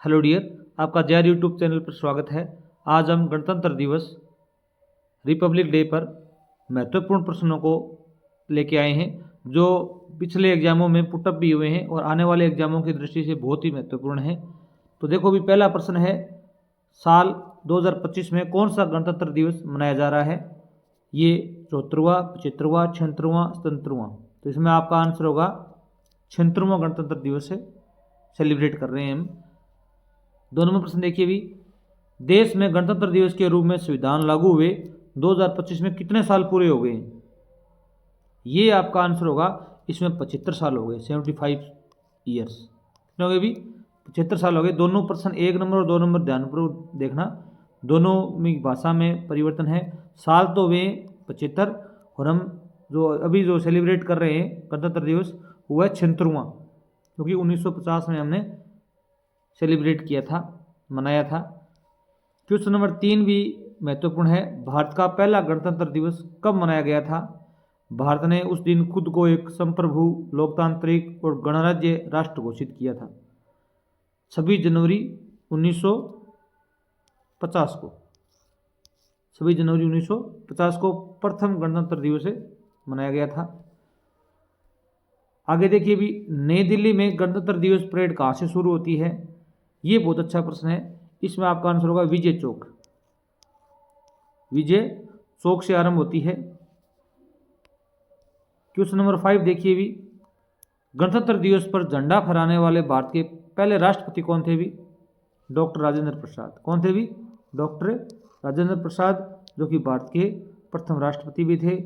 Hello dear, आपका जय YouTube channel पर स्वागत है। आज हम गणतंत्र दिवस रिपब्लिक डे पर महत्वपूर्ण प्रश्नों को लेके आए हैं जो पिछले एग्जामों में पुटअप भी हुए हैं और आने वाले एग्जामों की दृष्टि से बहुत ही महत्वपूर्ण है। तो देखो भी पहला प्रश्न है, साल 2025 में कौन सा गणतंत्र दिवस मनाया जा रहा है? ये 74वां, 75वां, 76वां, 77वां। तो इसमें आपका आंसर होगा 76वां गणतंत्र दिवस है, सेलिब्रेट कर रहे हैं हम। 2 नंबर प्रश्न देखिए भी, देश में गणतंत्र दिवस के रूप में संविधान लागू हुए 2025 में कितने साल पूरे हो गए? ये आपका आंसर होगा, इसमें 75 साल हो गए, 75 ईयर्स। कितने हो गए भी? 75 साल हो गए। दोनों प्रश्न 1 नंबर और 2 नंबर ध्यानपूर्वक देखना, दोनों में भाषा में परिवर्तन है। साल तो वे 75 और हम जो अभी जो सेलिब्रेट कर रहे हैं गणतंत्र दिवस हुआ है 76वां, क्योंकि 1950 में हमने सेलिब्रेट किया था, मनाया था। क्वेश्चन नंबर 3 भी महत्वपूर्ण है, भारत का पहला गणतंत्र दिवस कब मनाया गया था? भारत ने उस दिन खुद को एक संप्रभु, लोकतांत्रिक और गणराज्य राष्ट्र घोषित किया था, 26 जनवरी 1950 को। 26 जनवरी 1950 को प्रथम गणतंत्र दिवस मनाया गया था। आगे देखिए भी, नई दिल्ली में गणतंत्र दिवस परेड कहाँ से शुरू होती है? ये बहुत अच्छा प्रश्न है। इसमें आपका आंसर होगा विजय चौक। विजय चौक से आरंभ होती है। क्वेश्चन नंबर 5 देखिए भी, गणतंत्र दिवस पर झंडा फहराने वाले भारत के पहले राष्ट्रपति कौन थे भी? डॉक्टर राजेंद्र प्रसाद। कौन थे भी? डॉक्टर राजेंद्र प्रसाद, जो कि भारत के प्रथम राष्ट्रपति भी थे।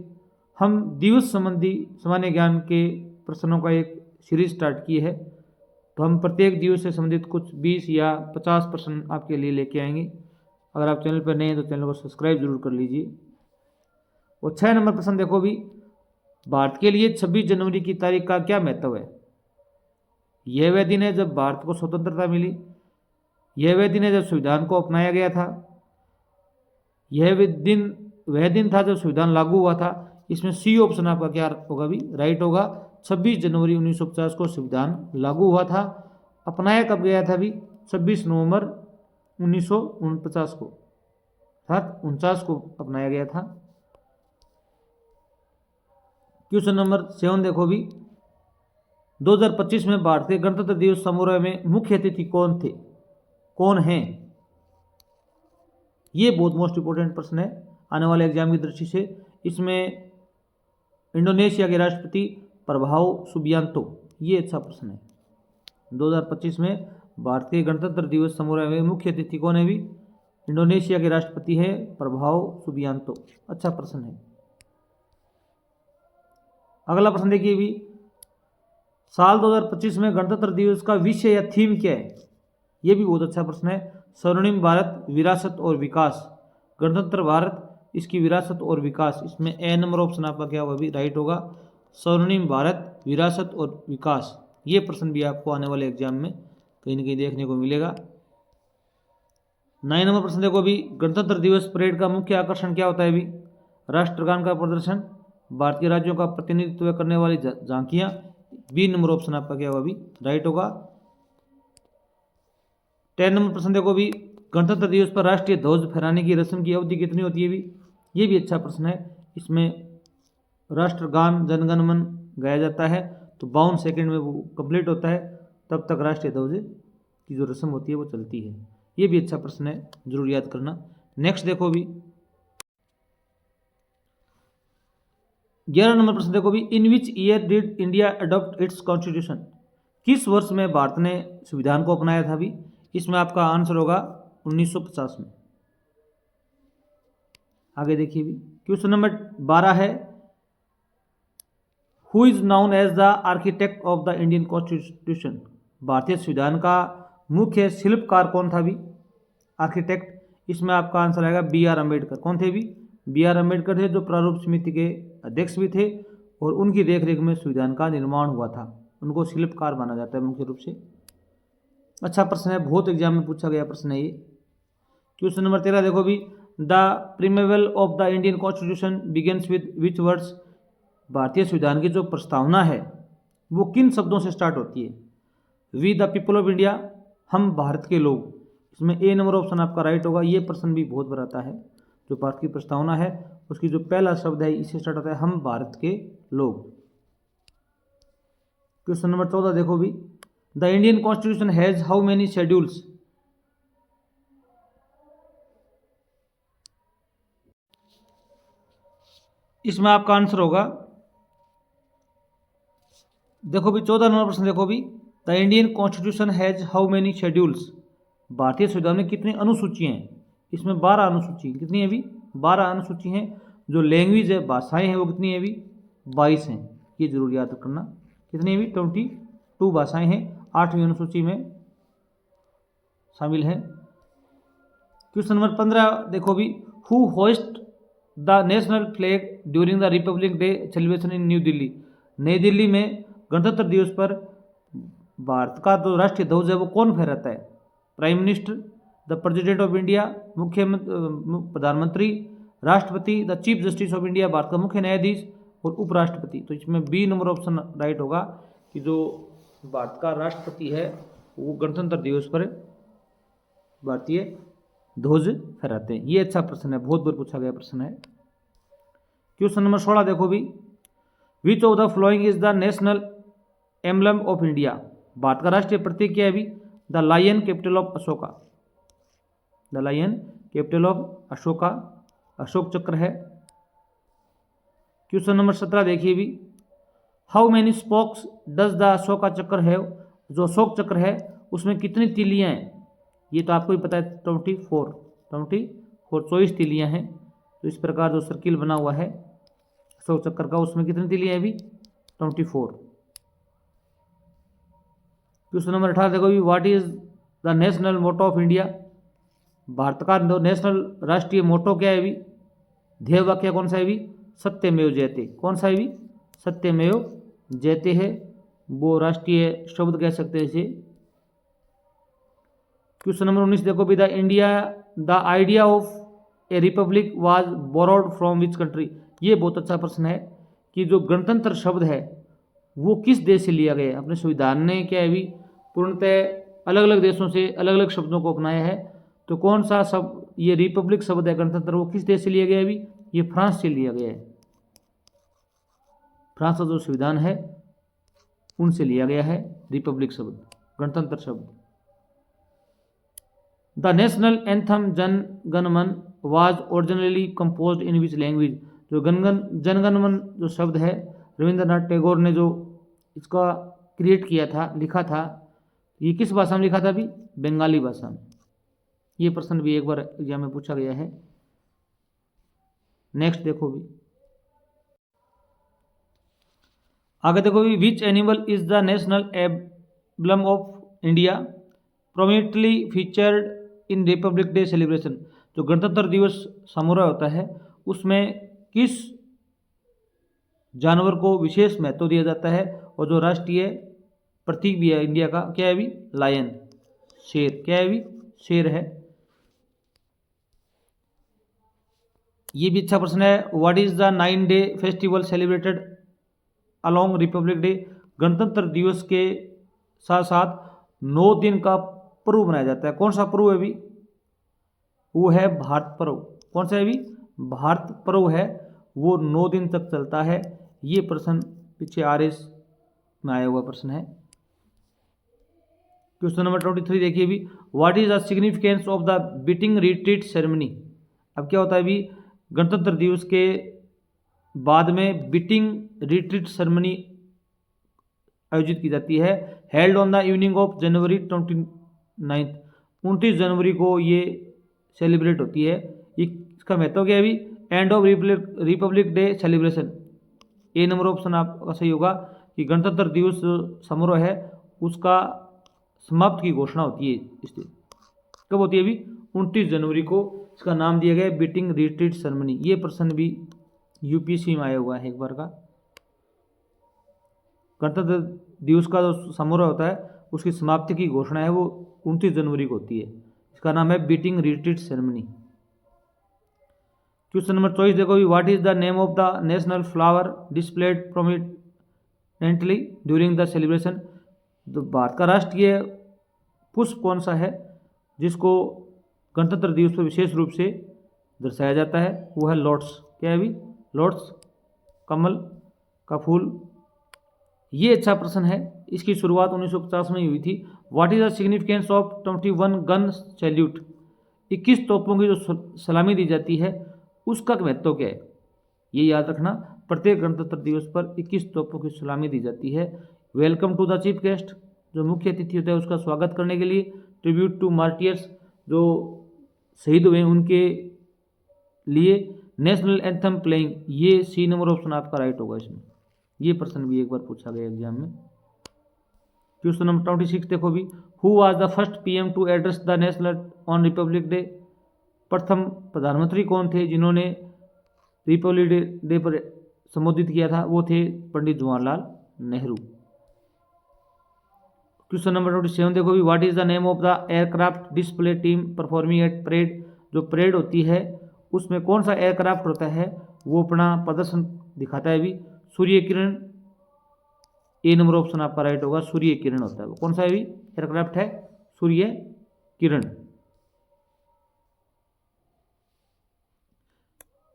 हम दिवस संबंधी सामान्य ज्ञान के प्रश्नों का एक सीरीज स्टार्ट की है, तो हम प्रत्येक दिवस से संबंधित कुछ 20 या 50 प्रश्न आपके लिए लेके आएंगे। अगर आप चैनल पर नए हैं तो चैनल को सब्सक्राइब जरूर कर लीजिए। और 6 नंबर प्रश्न देखो भी, भारत के लिए 26 जनवरी की तारीख का क्या महत्व है? यह वह दिन है जब भारत को स्वतंत्रता मिली, यह वह दिन है जब संविधान को अपनाया गया था, यह वह दिन था जब संविधान लागू हुआ था। इसमें सी ऑप्शन आपका क्या होगा भी? राइट होगा। 26 जनवरी 1950 को संविधान लागू हुआ था। अपनाया कब गया था भी? 26 नवंबर 1949 को, अर्थात 49 को अपनाया गया था। क्वेश्चन नंबर 7 देखो भी, 2025 में भारतीय गणतंत्र दिवस समारोह में मुख्य अतिथि कौन थे, कौन हैं? ये बहुत मोस्ट इंपोर्टेंट प्रश्न है आने वाले एग्जाम की दृष्टि से। इसमें इंडोनेशिया के राष्ट्रपति प्रभाव सुबियांतो, ये अच्छा प्रश्न है। 2025 में भारतीय गणतंत्र दिवस समारोह में मुख्य अतिथि कौन है भी? इंडोनेशिया के राष्ट्रपति है प्रभाव सुबियांतो। अच्छा प्रश्न है। अगला प्रश्न देखिए भी, साल 2025 में गणतंत्र दिवस का विषय या थीम क्या है? ये भी बहुत अच्छा प्रश्न है। स्वर्णिम भारत, विरासत और विकास। गणतंत्र भारत, इसकी विरासत और विकास। इसमें ए नंबर ऑप्शन आपका क्या होगा भी? राइट होगा। स्वर्णिम भारत, विरासत और विकास। ये प्रश्न भी आपको आने वाले एग्जाम में कहीं ना कहीं देखने को मिलेगा। 9 नंबर प्रश्न देखो भी, गणतंत्र दिवस परेड का मुख्य आकर्षण क्या होता है भी? राष्ट्रगान का प्रदर्शन, भारतीय राज्यों का प्रतिनिधित्व करने वाली झांकियां। बी नंबर ऑप्शन आपका क्या होगा भी? राइट होगा। 10 नंबर प्रश्न देखो भी, गणतंत्र दिवस पर राष्ट्रीय ध्वज फहराने की रस्म की अवधि कितनी होती है भी? ये भी अच्छा प्रश्न है। इसमें राष्ट्रगान जनगण मन गाया जाता है, तो 52 सेकंड में वो कंप्लीट होता है, तब तक राष्ट्रीय ध्वज की जो रस्म होती है वो चलती है। ये भी अच्छा प्रश्न है, जरूर याद करना। नेक्स्ट देखो भी, 11 नंबर प्रश्न देखो भी, in which year did India adopt its constitution? किस वर्ष में भारत ने संविधान को अपनाया था भी? इसमें आपका आंसर होगा 1950 में। आगे देखिए भी, क्वेश्चन नंबर 12 है, who is known as the architect of the Indian constitution? भारतीय संविधान का मुख्य शिल्पकार कौन था भी? आर्किटेक्ट। इसमें आपका आंसर आएगा बी आर अम्बेडकर। कौन थे भी? बी आर अम्बेडकर थे, जो प्रारूप समिति के अध्यक्ष भी थे और उनकी देखरेख में संविधान का निर्माण हुआ था। उनको शिल्पकार माना जाता है मुख्य रूप से। अच्छा प्रश्न है, बहुत एग्जाम में पूछा गया प्रश्न है ये। क्वेश्चन नंबर 13 देखो भी, the preamble of the Indian constitution begins with which words? भारतीय संविधान की जो प्रस्तावना है वो किन शब्दों से स्टार्ट होती है? We the people of India, हम भारत के लोग, इसमें ए नंबर ऑप्शन आपका राइट होगा। ये प्रश्न भी बहुत बार आता है। जो भारत की प्रस्तावना है उसकी जो पहला शब्द है इससे स्टार्ट होता है, हम भारत के लोग। क्वेश्चन नंबर 14 देखो भी, the Indian constitution has how many schedules? इसमें आपका आंसर होगा, देखो भी 14 नंबर प्रश्न देखो भी, the Indian constitution has how many schedules? भारतीय संविधान में कितनी अनुसूचियां हैं? इसमें 12 अनुसूची। कितनी है अभी? 12 अनुसूची हैं। जो लैंग्वेज है, भाषाएं हैं, वो कितनी है अभी? 22 हैं। ये जरूर याद करना। कितनी है अभी? 22 भाषाएं हैं, 8वीं अनुसूची में शामिल हैं। क्वेश्चन नंबर 15 देखो भी, who host the national flag during the Republic day celebration in new Delhi? नई दिल्ली में गणतंत्र दिवस पर भारत का जो राष्ट्रीय ध्वज है वो कौन फहराता है? Prime minister, the president of India, प्रधानमंत्री, राष्ट्रपति, the chief justice of India, भारत का मुख्य न्यायाधीश, और उपराष्ट्रपति। तो इसमें बी नंबर ऑप्शन राइट होगा कि जो भारत का राष्ट्रपति है वो गणतंत्र दिवस पर भारतीय ध्वज फहराते हैं। ये अच्छा प्रश्न है, बहुत बार पूछा गया प्रश्न है। क्वेश्चन नंबर 16 देखो भी, which of the following is the national emblem of India? भारत का राष्ट्रीय प्रतीक क्या है अभी? The lion, capital of Ashoka. The lion, capital of Ashoka, Ashok Chakra है। क्वेश्चन नंबर 17 देखिए भी, how many spokes does the Ashoka Chakra है? जो अशोक चक्र है उसमें कितनी तीलियां हैं? ये तो आपको ही पता है, 24 24 तीलियां हैं। तो इस प्रकार जो सर्किल बना हुआ है अशोक चक्र का, उसमें कितनी तीलियां हैं अभी? 24। क्वेश्चन नंबर 18 देखो भी, what is the national motto of India? भारत का नेशनल राष्ट्रीय मोटो क्या है अभी? ध्येय वाक्य कौन सा है अभी? सत्यमेव जयते। कौन सा है अभी? सत्यमेव जयते है, वो राष्ट्रीय शब्द कह सकते हैं इसे। क्वेश्चन नंबर 19 देखो भी, the idea of A Republic was borrowed from which country? ये बहुत अच्छा प्रश्न है कि जो गणतंत्र शब्द है वो किस देश से लिया गया है? अपने संविधान ने क्या है अभी पूर्णतः अलग अलग देशों से अलग अलग शब्दों को अपनाया है। तो कौन सा शब्द ये रिपब्लिक शब्द है गणतंत्र, वो किस देश से लिया गया है अभी? ये फ्रांस से लिया गया है। फ्रांस का जो संविधान है उनसे लिया गया है रिपब्लिक शब्द, गणतंत्र शब्द। The national anthem Jana Gana मन was originally composed in which language? जो जनगण मन जो शब्द है रविंद्रनाथ टैगोर ने जो इसका क्रिएट किया था, लिखा था, ये किस भाषा में लिखा था अभी? बंगाली भाषा में। ये प्रश्न भी एक बार एग्जाम में पूछा गया है। नेक्स्ट देखो भी, आगे देखो भी, which animal is the national emblem of India prominently featured in Republic day celebration? जो गणतंत्र दिवस समारोह होता है उसमें किस जानवर को विशेष महत्व दिया जाता है? और जो राष्ट्रीय प्रतीक भी है इंडिया का क्या है अभी? लायन, शेर। क्या है अभी? शेर है। ये भी अच्छा प्रश्न है, what is the 9-day festival celebrated along Republic day? गणतंत्र दिवस के साथ साथ 9 दिन का पर्व मनाया जाता है। कौन सा पर्व है अभी? वो है भारत पर्व। कौन सा है अभी? भारत पर्व है, वो 9 दिन तक चलता है। ये प्रश्न पीछे RS में आया हुआ प्रश्न है। क्वेश्चन नंबर 23 देखिए भी, what is the significance of the beating retreat ceremony? अब क्या होता है अभी गणतंत्र दिवस के बाद में बीटिंग रिट्रीट सेरेमनी आयोजित की जाती है। Held on the evening of January 29 जनवरी को ये सेलिब्रेट होती है। इसका महत्व क्या है अभी? End of Republic day celebration. A number option आपका सही होगा कि गणतंत्र दिवस समारोह है उसका समाप्त की घोषणा होती है। इसलिए कब होती है अभी? 29 जनवरी को। इसका नाम दिया गया है बीटिंग रिट्रीट सेरेमनी। ये प्रश्न भी UPSC में आया हुआ है एक बार का। गणतंत्र दिवस का जो समारोह होता है उसकी समाप्ति की घोषणा है वो 29 जनवरी को होती है। इसका नाम है beating retreat ceremony. Question number 24 देखो, what is the name of the national flower displayed prominently during the celebration? तो भारत का राष्ट्रीय पुष्प कौन सा है जिसको गणतंत्र दिवस पर विशेष रूप से दर्शाया जाता है? वो है लोटस। क्या है अभी? लोटस, कमल का फूल। ये अच्छा प्रश्न है। इसकी शुरुआत 1950 में हुई थी। What is the significance of 21 gun salute? 21 तोपों की जो सलामी दी जाती है उसका महत्व क्या है? ये याद रखना, प्रत्येक गणतंत्र दिवस पर 21 तोपों की सलामी दी जाती है। Welcome to the chief guest, जो मुख्य अतिथि होता है उसका स्वागत करने के लिए। ट्रिब्यूट टू मार्टियर्स, जो शहीद हुए उनके लिए। नेशनल एंथम प्लेइंग, ये सी नंबर ऑप्शन आपका राइट होगा इसमें। ये प्रश्न भी एक बार पूछा गया एग्जाम में। क्वेश्चन नंबर 26 देखो भी, who was the first PM to address the national on Republic Day? प्रथम प्रधानमंत्री कौन थे जिन्होंने रिपब्लिक डे पर संबोधित किया था? वो थे पंडित जवाहरलाल नेहरू। क्वेश्चन नंबर 27 देखो भी, what is the name of the aircraft display team performing at parade? जो परेड होती है उसमें कौन सा एयरक्राफ्ट होता है वो अपना प्रदर्शन दिखाता है? अभी सूर्य किरण, ए नंबर ऑप्शन आपका राइट होगा। सूर्य किरण होता है वो। कौन सा अभी एयरक्राफ्ट है? सूर्य किरण।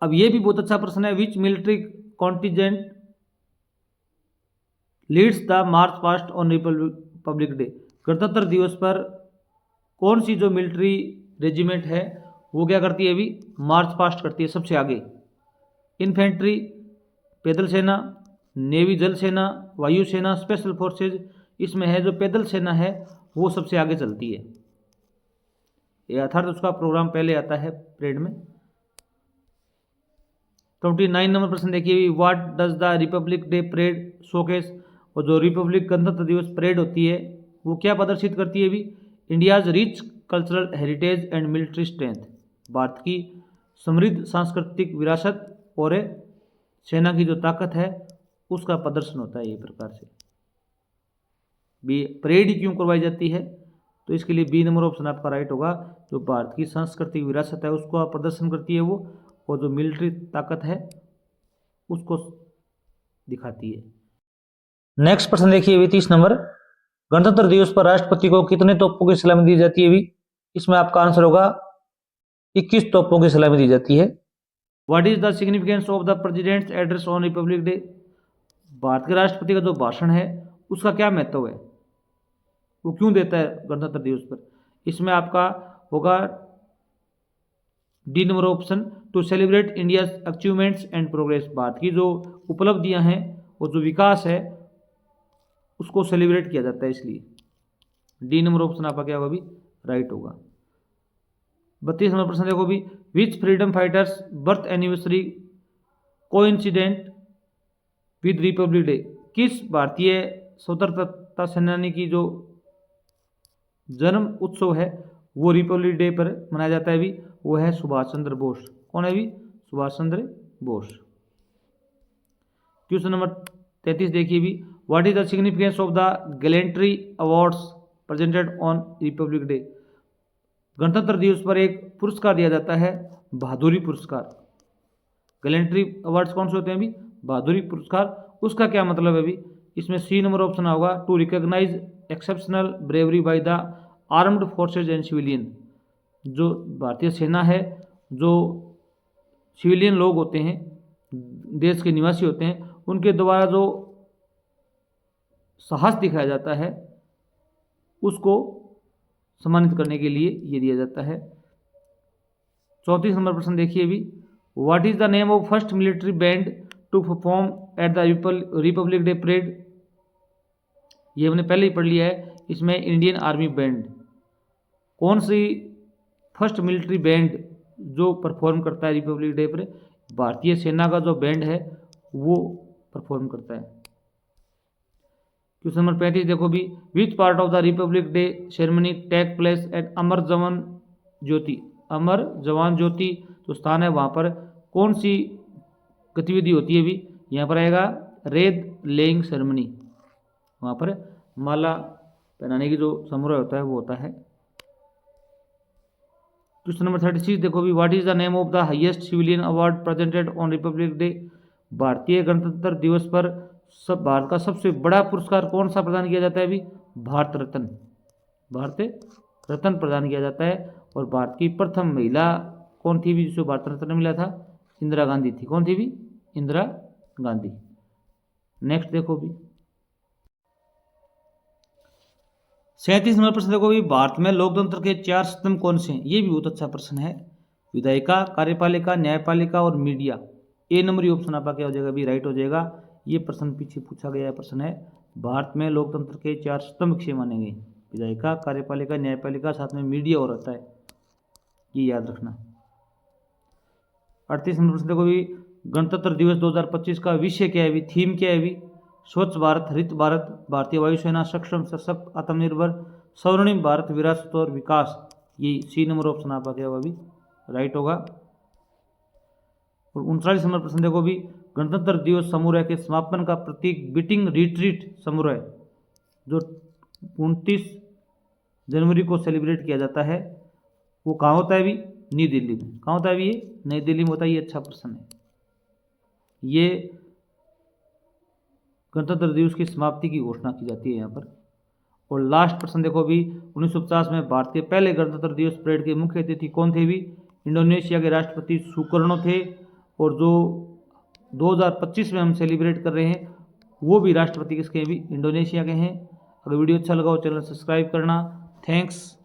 अब ये भी बहुत अच्छा प्रश्न है। Which military contingent leads the march past on Republic day? गणतंत्र दिवस पर कौन सी जो मिलिट्री रेजिमेंट है वो क्या करती है? अभी मार्च पास्ट करती है सबसे आगे। इन्फेंट्री, पैदल सेना, नेवी जल सेना, वायुसेना, स्पेशल फोर्सेज। इसमें है जो पैदल सेना है वो सबसे आगे चलती है, अर्थात उसका प्रोग्राम पहले आता है परेड में। 29 नंबर प्रश्न देखिए, what does the Republic Day parade showcase? और जो रिपब्लिक गणतंत्र दिवस परेड होती है वो क्या प्रदर्शित करती है? भी India's rich cultural heritage and military strength, Bharat की समृद्ध सांस्कृतिक विरासत और सेना की जो ताकत है उसका प्रदर्शन होता है। ये प्रकार से बी परेड ही क्यों करवाई जाती है? तो इसके लिए बी नंबर ऑप्शन आपका राइट होगा। जो भारत की सांस्कृतिक विरासत है उसको प्रदर्शन करती है वो, और जो मिलिट्री ताकत है उसको दिखाती है। नेक्स्ट प्रश्न देखिए 30 नंबर, गणतंत्र दिवस पर राष्ट्रपति को कितने तोपों की सलामी दी जाती है? भी इसमें आपका आंसर होगा 21 तोपों की सलामी दी जाती है। What is the significance of the president's address on Republic Day? भारत के राष्ट्रपति का जो भाषण है उसका क्या महत्व है, वो क्यों देता है गणतंत्र दिवस पर? इसमें आपका होगा D number option, to celebrate India achievements and progress. भारत की जो उपलब्धियां हैं और जो विकास है उसको सेलिब्रेट किया जाता है, इसलिए डी नंबर ऑप्शन आपका क्या होगा? भी राइट होगा। 32 नंबर प्रश्न देखो भी, which freedom fighters birth anniversary coincident with republic day? किस भारतीय स्वतंत्रता सेनानी की जो जन्म उत्सव है वो रिपब्लिक डे पर मनाया जाता है? भी वो है सुभाष चंद्र बोस। कौन है? भी सुभाष चंद्र बोस। क्वेश्चन नंबर 33 देखिए भी, what is the significance of the gallantry awards presented on Republic day? गणतंत्र दिवस पर एक पुरस्कार दिया जाता है, बहादुरी पुरस्कार। गैलेंट्री अवार्ड्स कौन से होते हैं? भी बहादुरी पुरस्कार। उसका क्या मतलब है? भी इसमें सी नंबर ऑप्शन होगा, to recognise exceptional bravery by the armed forces and civilian. जो भारतीय सेना है, जो सिविलियन लोग होते हैं, देश के निवासी होते हैं, उनके द्वारा जो साहस दिखाया जाता है उसको सम्मानित करने के लिए ये दिया जाता है। 34 नंबर प्रश्न देखिए भी, what is the name of first military band to perform at the Republic Day parade? ये हमने पहले ही पढ़ लिया है। इसमें इंडियन आर्मी बैंड। कौन सी फर्स्ट मिलिट्री बैंड जो परफॉर्म करता है रिपब्लिक डे पर? भारतीय सेना का जो बैंड है वो परफॉर्म करता है। क्वेश्चन नंबर 35 देखो भी, which part of the Republic day ceremony take place at Amar Jawan Jyoti? अमर जवान ज्योति जो स्थान है वहाँ पर कौन सी गतिविधि होती है? भी यहाँ पर आएगा रेद लेइंग सेरेमनी। वहाँ पर माला पहनाने की जो समारोह होता है वो होता है। क्वेश्चन नंबर 36 देखो भी, what is the name of the highest civilian award presented on Republic day? भारतीय गणतंत्र दिवस पर भारत का सबसे बड़ा पुरस्कार कौन सा प्रदान किया जाता है? भी भारत रत्न। भारत रत्न प्रदान किया जाता है। और भारत की प्रथम महिला कौन थी भी जिसको भारत रत्न मिला था? इंदिरा गांधी थी। कौन थी भी? इंदिरा गांधी। नेक्स्ट देखो भी 37 नंबर प्रश्न देखो भी, भारत में लोकतंत्र के 4 स्तंभ कौन से हैं? ये भी बहुत अच्छा प्रश्न है। विधायिका, कार्यपालिका, न्यायपालिका और मीडिया। ए नंबर ऑप्शन आपका क्या हो जाएगा भी? राइट हो जाएगा। ये प्रश्न पीछे पूछा गया प्रश्न है। भारत में लोकतंत्र के 4 स्तंभ किसे माने गए? विधायिका, कार्यपालिका, न्यायपालिका, साथ में मीडिया और रहता है, ये याद रखना। 38 नंबर प्रश्न देखो भी, गणतंत्र दिवस 2025 का विषय क्या है भी? थीम क्या है भी? स्वच्छ भारत, हरित भारत, भारतीय वायुसेना, सक्षम, सशक्त, आत्मनिर्भर, स्वर्णिम भारत, विरासत और विकास। ये सी नंबर ऑप्शन आपका क्या होगा भी? राइट होगा। और 39 नंबर प्रश्न देखो भी, गणतंत्र दिवस समारोह के समापन का प्रतीक बीटिंग रिट्रीट समारोह जो 29 जनवरी को सेलिब्रेट किया जाता है, वो कहाँ होता है भी? नई दिल्ली में। कहाँ होता है भी? ये नई दिल्ली में होता है। ये अच्छा प्रश्न है। ये गणतंत्र दिवस की समाप्ति की घोषणा की जाती है यहाँ पर। और लास्ट प्रश्न देखो भी, 1950 में भारत के पहले गणतंत्र दिवस परेड के मुख्य अतिथि कौन थे भी? इंडोनेशिया के राष्ट्रपति सुकर्णो थे। और जो 2025 में हम सेलिब्रेट कर रहे हैं वो भी राष्ट्रपति किसके हैं भी? इंडोनेशिया के हैं। अगर वीडियो अच्छा लगा हो चैनल सब्सक्राइब करना। थैंक्स।